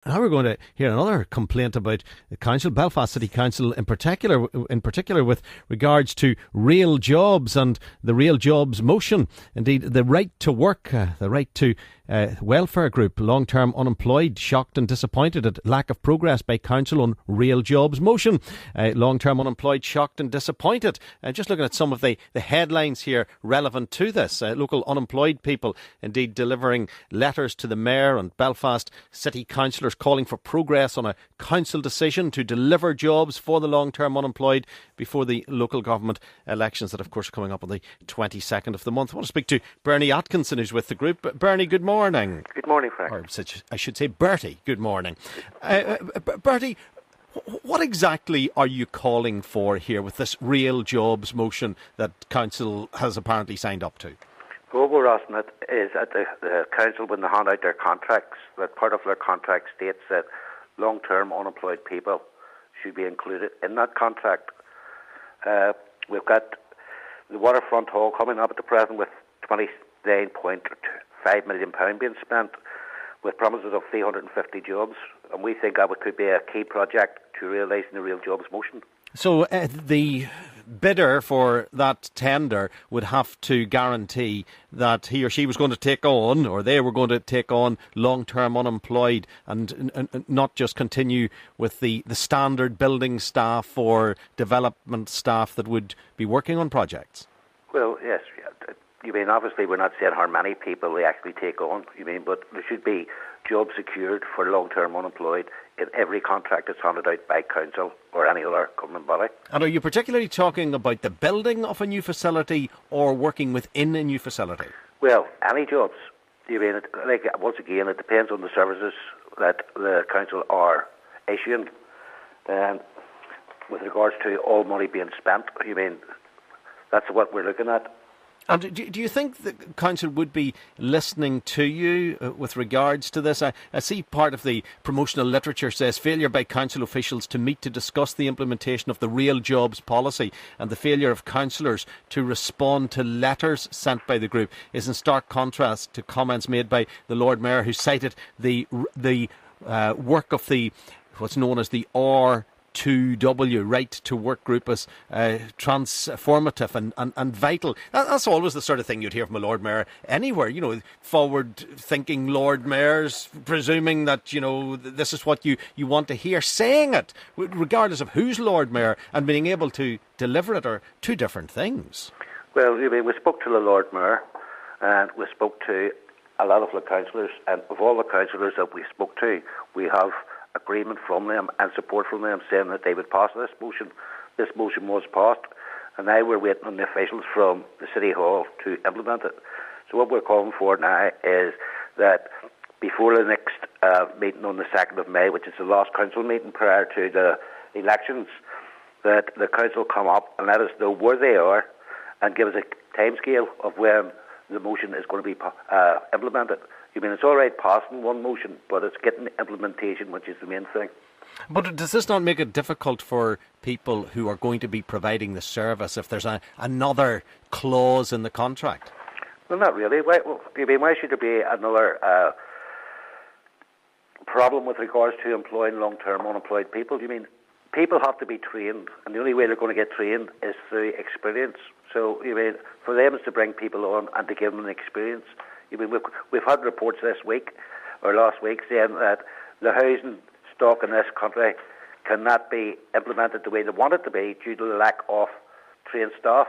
Now we're going to hear another complaint about the council, Belfast City Council in particular with regards to real jobs and the real jobs motion. Indeed, the right to work, the right to welfare group, long-term unemployed, shocked and disappointed at lack of progress by council on real jobs motion. Long-term unemployed, shocked and disappointed. Just looking at some of the headlines here relevant to this. Local unemployed people indeed delivering letters to the Mayor and Belfast City councillors calling for progress on a council decision to deliver jobs for the long-term unemployed before the local government elections that of course are coming up on the 22nd of the month. I want to speak to Bernie Atkinson, who's with the group. Bernie, good morning. Good morning, Frank. Or I should say Bertie, good morning. Bertie, what exactly are you calling for here with this real jobs motion that council has apparently signed up to? What we're asking it is that the council, when they hand out their contracts, that part of their contract states that long-term unemployed people should be included in that contract. We've got the Waterfront Hall coming up at the present with £29.5 million being spent, with promises of 350 jobs, and we think that could be a key project to realising the real jobs motion. So the bidder for that tender would have to guarantee that he or she was going to take on, or they were going to take on, long-term unemployed and not just continue with the standard building staff or development staff that would be working on projects. Well, yes. You mean, obviously we're not saying how many people they actually take on, but there should be jobs secured for long-term unemployed in every contract that's handed out by council or any other government body. And are you particularly talking about the building of a new facility or working within a new facility? Well, any jobs. Once again, it depends on the services that the council are issuing. With regards to all money being spent, that's what we're looking at. And do you think the council would be listening to you with regards to this? I see part of the promotional literature says failure by council officials to meet to discuss the implementation of the real jobs policy and the failure of councillors to respond to letters sent by the group is in stark contrast to comments made by the Lord Mayor, who cited the work of the what's known as the R2W, Right to Work group, as transformative and vital. That's always the sort of thing you'd hear from a Lord Mayor anywhere, forward-thinking Lord Mayors, presuming that, this is what you want to hear, saying it, regardless of who's Lord Mayor, and being able to deliver it are two different things. Well, we spoke to the Lord Mayor, and we spoke to a lot of the councillors, and of all the councillors that we spoke to, we have agreement from them and support from them saying that they would pass this motion. This motion was passed, and now we're waiting on the officials from the City Hall to implement it. So what we're calling for now is that before the next meeting on the 2nd of May, which is the last council meeting prior to the elections, that the council come up and let us know where they are and give us a timescale of when the motion is going to be implemented. It's all right passing one motion, but it's getting the implementation, which is the main thing. But does this not make it difficult for people who are going to be providing the service if there's another clause in the contract? Well, not really. Why should there be another problem with regards to employing long-term unemployed people? People have to be trained, and the only way they're going to get trained is through experience. So, for them is to bring people on and to give them an experience. We've had reports this week or last week saying that the housing stock in this country cannot be implemented the way they want it to be due to the lack of trained staff,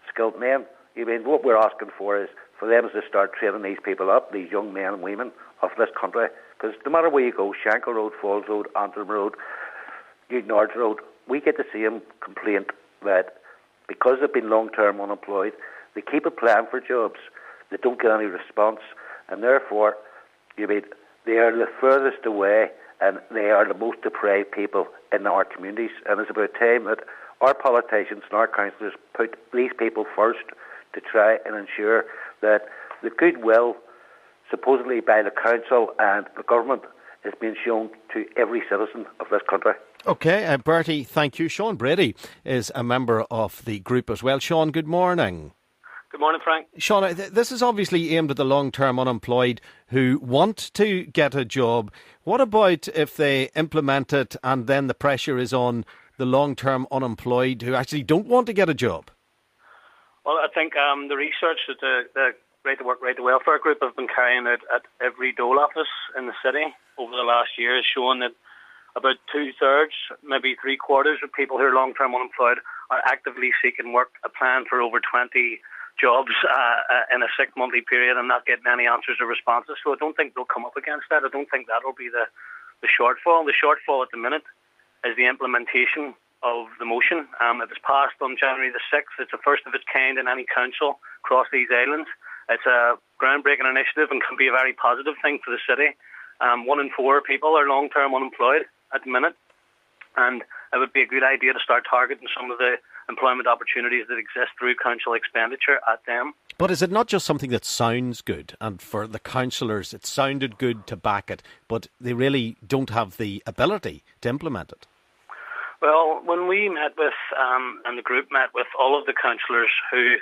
skilled men. What we're asking for is for them to start training these people up, these young men and women of this country. Because no matter where you go, Shankill Road, Falls Road, Antrim Road, Newton Ards Road, we get the same complaint that because they've been long-term unemployed, they keep applying for jobs. They don't get any response, and therefore, they are the furthest away, and they are the most deprived people in our communities. And it's about time that our politicians and our councillors put these people first to try and ensure that the goodwill, supposedly by the council and the government, is being shown to every citizen of this country. OK, Bertie, thank you. Sean Brady is a member of the group as well. Sean, good morning. Good morning, Frank. Sean, this is obviously aimed at the long-term unemployed who want to get a job. What about if they implement it and then the pressure is on the long-term unemployed who actually don't want to get a job? Well, I think the research that the Right to Work, Right to Welfare group have been carrying out at every dole office in the city over the last year has shown that about 2/3, maybe 3/4 of people who are long-term unemployed are actively seeking work, applying for over 20 jobs in a 6-monthly period and not getting any answers or responses. So I don't think they'll come up against that. I don't think that'll be the shortfall. The shortfall at the minute is the implementation of the motion. It was passed on January the 6th. It's the first of its kind in any council across these islands. It's a groundbreaking initiative and can be a very positive thing for the city. 1 in 4 people are long-term unemployed at the minute, and it would be a good idea to start targeting some of the employment opportunities that exist through council expenditure at them. But is it not just something that sounds good? And for the councillors, it sounded good to back it, but they really don't have the ability to implement it. Well, when we met with, and the group met with all of the councillors who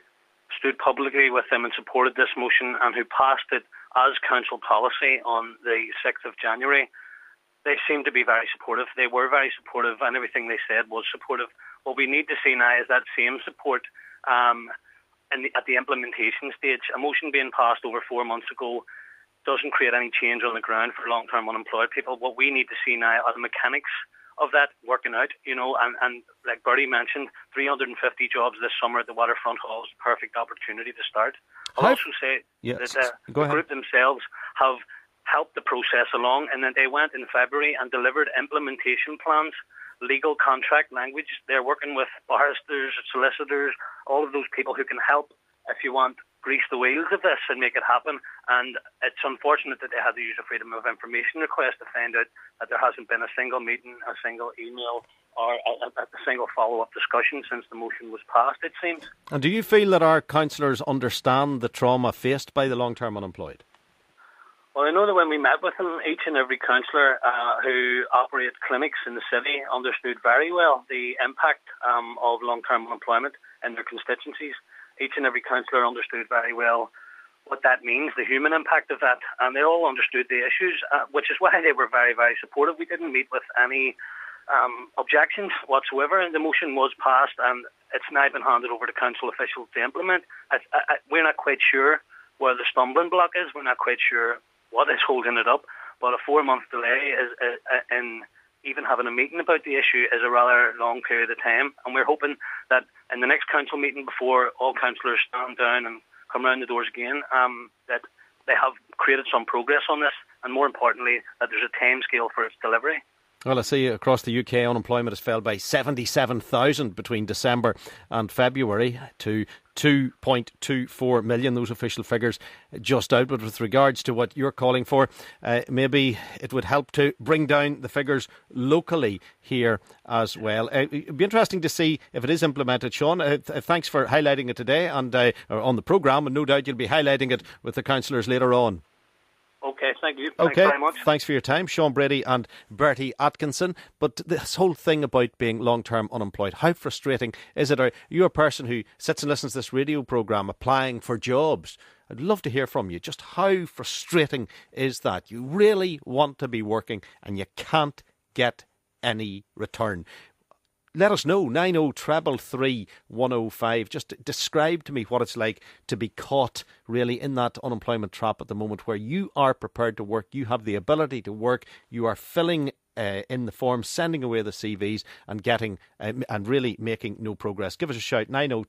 stood publicly with them and supported this motion and who passed it as council policy on the 6th of January, they seemed to be very supportive. They were very supportive, and everything they said was supportive. What we need to see now is that same support at the implementation stage. A motion being passed over 4 months ago doesn't create any change on the ground for long-term unemployed people. What we need to see now are the mechanics of that working out, and like Bertie mentioned, 350 jobs this summer at the Waterfront Hall is a perfect opportunity to start. I'll also say that the group themselves have helped the process along, and then they went in February and delivered implementation plans, legal contract language. They're working with barristers, solicitors, all of those people who can help, if you want, grease the wheels of this and make it happen. And it's unfortunate that they had to use a Freedom of Information request to find out that there hasn't been a single meeting, a single email or a single follow-up discussion since the motion was passed, it seems. And do you feel that our councillors understand the trauma faced by the long-term unemployed? Well, I know that when we met with them, each and every councillor who operates clinics in the city understood very well the impact of long-term unemployment in their constituencies. Each and every councillor understood very well what that means, the human impact of that, and they all understood the issues, which is why they were very, very supportive. We didn't meet with any objections whatsoever, and the motion was passed, and it's now been handed over to council officials to implement. We're not quite sure where the stumbling block is. We're not quite sure what is holding it up, but a 4-month delay in even having a meeting about the issue is a rather long period of time, and we're hoping that in the next council meeting, before all councillors stand down and come round the doors again, that they have created some progress on this, and more importantly, that there's a time scale for its delivery. Well, I see across the UK unemployment has fell by 77,000 between December and February to 2.24 million, those official figures just out. But with regards to what you're calling for, maybe it would help to bring down the figures locally here as well. It'd be interesting to see if it is implemented. Sean, thanks for highlighting it today and on the programme, and no doubt you'll be highlighting it with the councillors later on. Okay, thank you. Okay, thanks very much. Thanks for your time, Sean Brady and Bertie Atkinson. But this whole thing about being long-term unemployed, how frustrating is it? Are you a person who sits and listens to this radio programme applying for jobs? I'd love to hear from you. Just how frustrating is that? You really want to be working and you can't get any return. Let us know, 9033 105. Just describe to me what it's like to be caught really in that unemployment trap at the moment, where you are prepared to work, you have the ability to work, you are filling in the forms, sending away the CVs and getting and really making no progress. Give us a shout, 9033